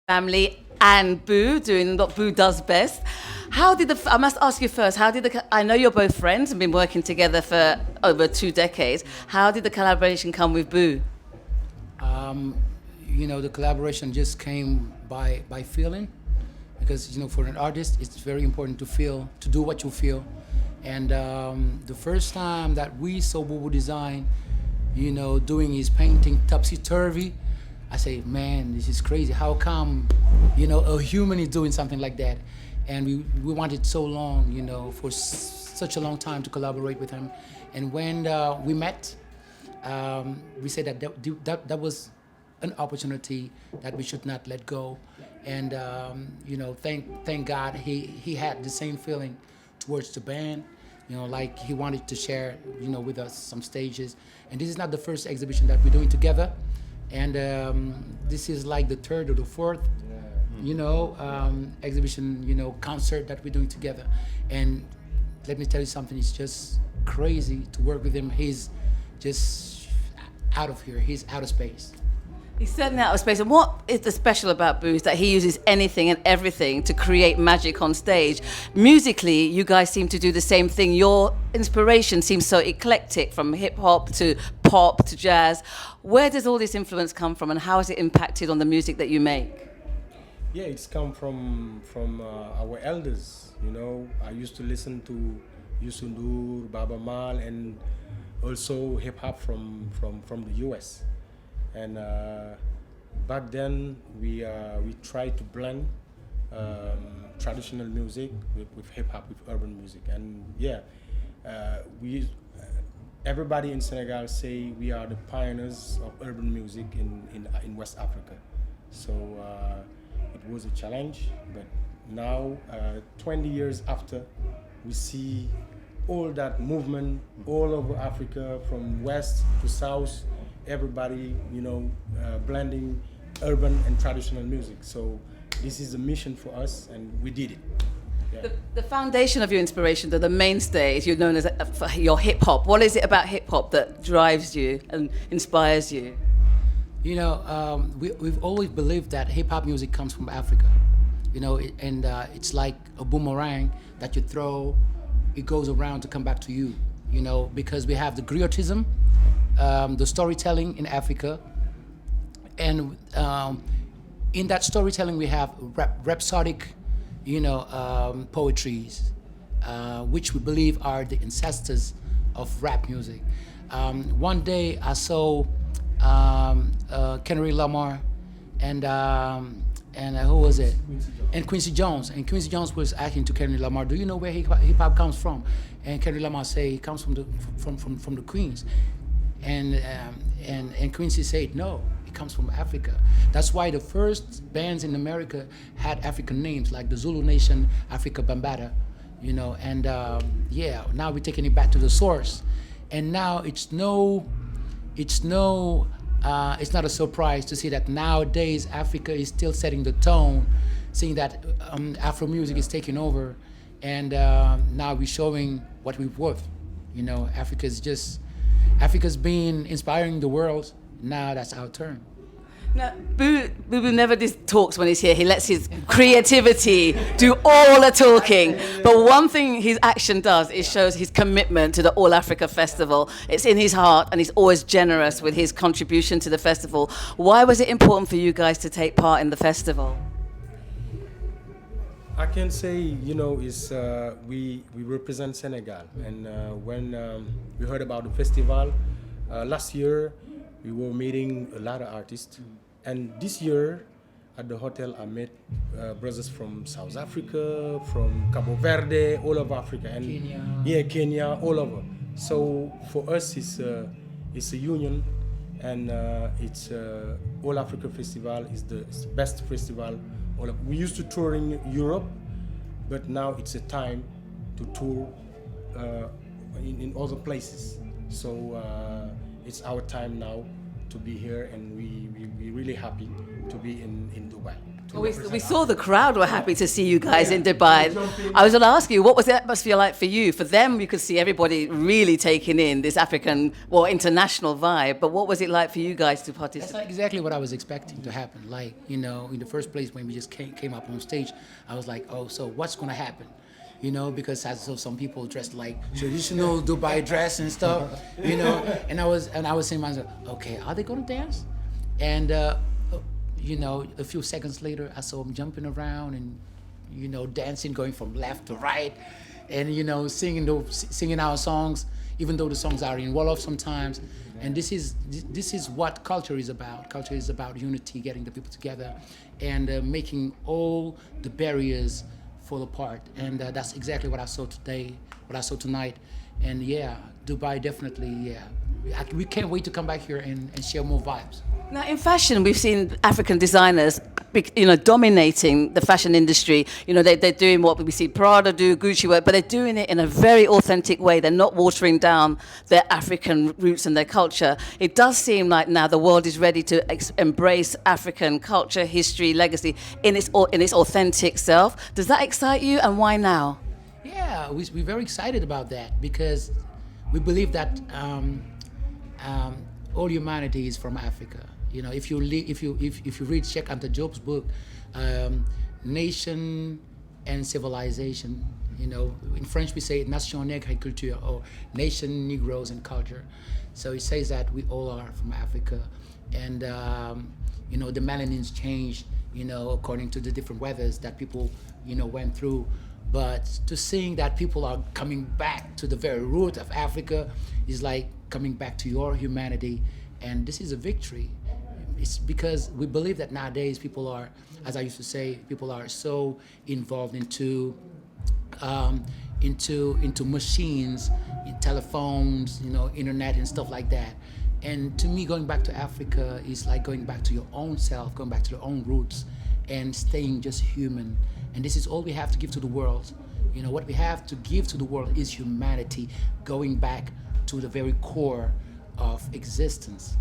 family and Boo doing what Boo does best. I must ask you first, I know you're both friends and been working together for over 2 decades. How did the collaboration come with Boo? Um, the collaboration just came by feeling, because for an artist, it's very important to feel, to do what you feel. And the first time that we saw Boo design, doing his painting topsy turvy, I say, man, this is crazy. How come, a human is doing something like that? And we wanted so long, for such a long time to collaborate with him. And when we met, we said that was an opportunity that we should not let go. And thank God he had the same feeling towards the band. Like he wanted to share, with us some stages. And this is not the first exhibition that we're doing together. And this is like the third or the fourth, exhibition, concert that we're doing together. And let me tell you something, it's just crazy to work with him. He's just out of here, he's out of space. He's certainly out of space. And what is the special about Boo is that he uses anything and everything to create magic on stage. Musically, you guys seem to do the same thing. Your inspiration seems so eclectic, from hip hop to pop to jazz. Where does all this influence come from, and how has it impacted on the music that you make? Yeah, it's come from our elders. I used to listen to Yusundur, Baba Mal, and also hip hop from the US. And back then we tried to blend traditional music with hip hop, with urban music. And we everybody in Senegal say we are the pioneers of urban music in West Africa. So it was a challenge, but now 20 years after, we see all that movement all over Africa, from west to south, everybody blending urban and traditional music. So this is a mission for us, and we did it. Yeah. The foundation of your inspiration, the mainstay, is you're known as for your hip hop. What is it about hip hop that drives you and inspires you? We've always believed that hip hop music comes from Africa. It's like a boomerang that you throw, it goes around to come back to you. Because we have the griotism, the storytelling in Africa, and in that storytelling we have rhapsodic, poetries, which we believe are the ancestors of rap music. One day I saw Kendrick Lamar and who was it? And Quincy Jones. And Quincy Jones was asking to Kendrick Lamar, "Do you know where hip hop comes from?" And Kendrick Lamar say he comes from the Queens. And Quincy said, "No, it comes from Africa." That's why the first bands in America had African names, like the Zulu Nation, Africa Bambaataa, And now we're taking it back to the source. And now it's not a surprise to see that nowadays Africa is still setting the tone, seeing that Afro music is taking over, and now we're showing what we're worth. Africa's been inspiring the world. Now that's our turn. Now, Boo never talks when he's here. He lets his creativity do all the talking. But one thing his action does is shows his commitment to the All Africa Festival. It's in his heart, and he's always generous with his contribution to the festival. Why was it important for you guys to take part in the festival? I can say, is we represent Senegal, and when we heard about the festival last year, we were meeting a lot of artists, and this year at the hotel I met brothers from South Africa, from Cabo Verde, all over Africa, and Kenya, all over. So for us, it's a union, and it's All Africa Festival is the best festival. We used to tour in Europe, but now it's a time to tour in other places. So it's our time now to be here, and we're really happy to be in Dubai. We saw the crowd were happy to see you guys in Dubai. I was going to ask you, what was the atmosphere like for you? For them, you could see everybody really taking in this African, well, international vibe. But what was it like for you guys to That's participate? not exactly what I was expecting to happen. Like, in the first place when we just came up on stage, I was like, oh, so what's going to happen? Because I saw some people dressed like traditional Dubai dress and stuff, and I was saying to myself, okay, are they going to dance? And a few seconds later, I saw them jumping around and dancing, going from left to right, and singing our songs, even though the songs are in Wolof sometimes. And this is what culture is about. Culture is about unity, getting the people together, and making all the barriers fall apart. And that's exactly what I saw today, what I saw tonight. And yeah, Dubai definitely, yeah. We can't wait to come back here and share more vibes. Now, in fashion, we've seen African designers, dominating the fashion industry. They're doing what we see Prada do, Gucci work, but they're doing it in a very authentic way. They're not watering down their African roots and their culture. It does seem like now the world is ready to embrace African culture, history, legacy in its authentic self. Does that excite you, and why now? Yeah, we're very excited about that because we believe that all humanity is from Africa. If you read Cheikh Anta Diop's book, Nation and Civilization, in French we say Nation Nègre et Culture, or Nation, Negroes and Culture. So it says that we all are from Africa, and the melanins change, according to the different weathers that people, went through. But to seeing that people are coming back to the very root of Africa is like coming back to your humanity, and this is a victory. It's because we believe that nowadays people are, as I used to say, people are so involved into machines, in telephones, internet and stuff like that. And to me, going back to Africa is like going back to your own self, going back to your own roots, and staying just human. And this is all we have to give to the world. What we have to give to the world is humanity, going back to the very core of existence.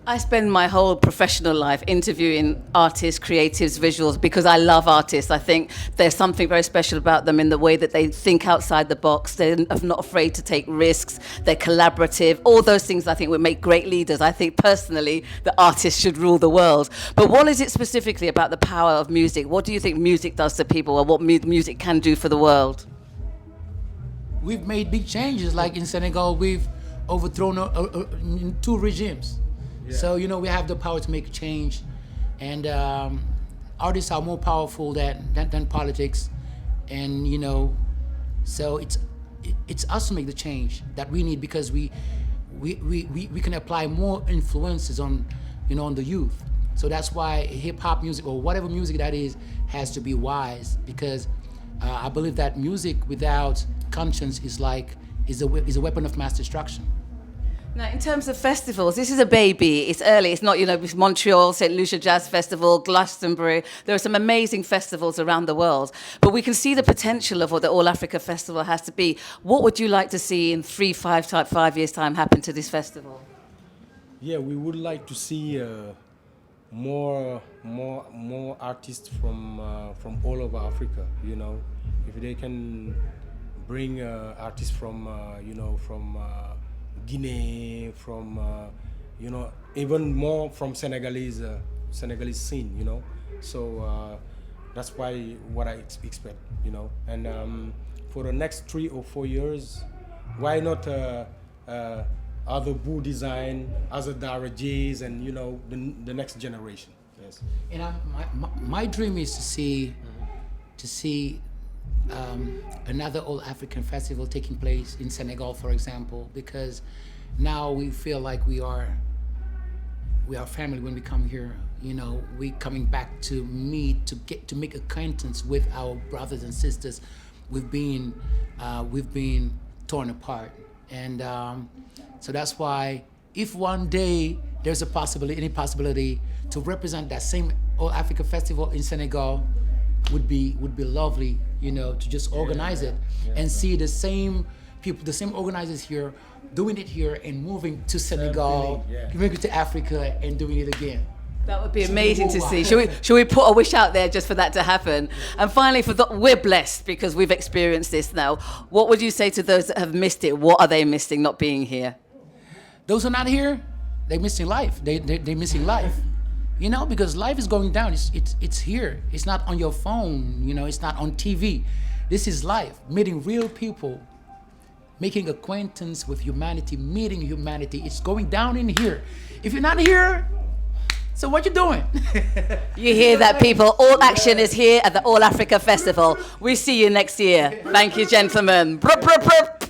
I spend my whole professional life interviewing artists, creatives, visuals, because I love artists. I think there's something very special about them in the way that they think outside the box. They're not afraid to take risks. They're collaborative. All those things I think would make great leaders. I think personally the artists should rule the world. But what is it specifically about the power of music? What do you think music does to people, or what music can do for the world? We've made big changes. Like in Senegal, we've overthrown 2 regimes. Yeah. So, we have the power to make change, and artists are more powerful than politics, and so it's us to make the change that we need, because we can apply more influences on the youth. So that's why hip hop music, or whatever music that is, has to be wise, because I believe that music without conscience is a weapon of mass destruction. Now, in terms of festivals, this is a baby. It's early. It's not, it's Montreal, St. Lucia Jazz Festival, Glastonbury. There are some amazing festivals around the world. But we can see the potential of what the All Africa Festival has to be. What would you like to see in 5 years' time happen to this festival? Yeah, we would like to see more artists from all over Africa. If they can bring artists from Guinea, from even more from Senegalese scene, so that's what I expect, and for the next 3 or 4 years, why not other Boo design, other Daara J's, and the next generation. Yes. And my dream is to see another All African Festival taking place in Senegal, for example, because now we feel like we are family when we come here. We coming back to meet, to make acquaintance with our brothers and sisters. We've been torn apart, and so that's why if one day there's any possibility to represent that same All Africa Festival in Senegal, would be lovely, to just organize it and see the same people, the same organizers here, doing it here and moving to Senegal, moving to Africa and doing it again. That would be amazing to see. Should we put a wish out there just for that to happen? And finally, we're blessed because we've experienced this now. What would you say to those that have missed it? What are they missing not being here? Those who are not here, they're missing life. They're missing life. You know, because life is going down. It's here. It's not on your phone. You know, it's not on TV. This is life. Meeting real people, making acquaintance with humanity, meeting humanity. It's going down in here. If you're not here, so what you doing? You hear that, people? All Action is here at the All Africa Festival. We see you next year. Thank you, gentlemen. Brup, brup, brup.